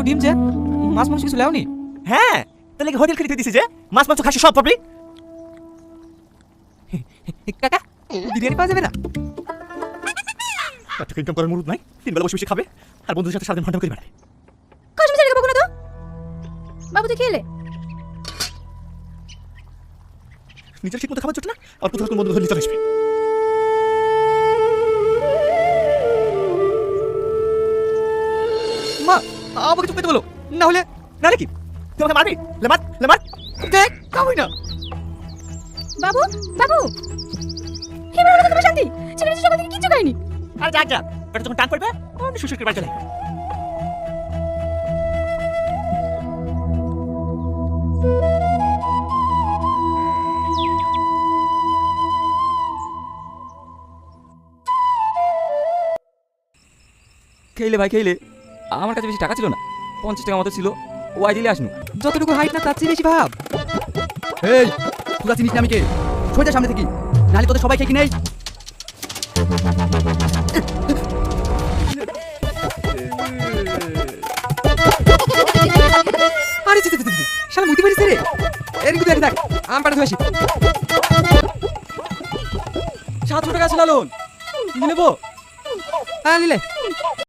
ডিম যে মাছ মাংস কিছু লেওনি? হ্যাঁ, তাহলে কি হোটেল খেতে দিছি যে মাছ মাংস খাসি সব পাবি। কাকা বিরিয়ানি পাওয়া যাবে না? টাকা ইনকাম করার মুরুদ নাই, 3 বেলা বসে বসে খাবে আর বন্ধুদের সাথে সারাদিন ঘন্টা করে বেড়াবে। কাশ্মীর ছেড়ে খাবো না তো। বাবু তুই খেলে নিজের ঠিক মতো খাবার জোটে না, আর কোথাও কোন বন্ধু ধরে নিতে আসবে। মা আমাকে চুপ করতে বলো, না হলে নালে কি তুই আমাকে মারবি? লেমার লেমার দেখ খাবই না। বাবু বাবু হে বাবু তোমার শান্তি ছেলে তো সকাল থেকে কিছু খাইনি। আর যা যা, পেটে যখন টান পড়বে আমি সুসুর করে বাড়ি চলে। খেলে ভাই খেলে, আমার কাছে বেশি টাকা ছিল না, 50 টাকা মতো ছিল, ওয়াই দিলে আসনু। যতটুকু হাইট না তার চেয়ে বেশি ভাব। এই তোরা চিনিস না আমি কে? সোজা সামনে থেকে, নাহলে তোদের সবাই খেয়ে কি নেই। আরে শালা মুতি পারিস রে। এরকম তুই দেখ আম পাড়া ধুয়ে আসি। 700 টাকা আছে লালন, নিয়ে নেবো? হ্যাঁ নিলে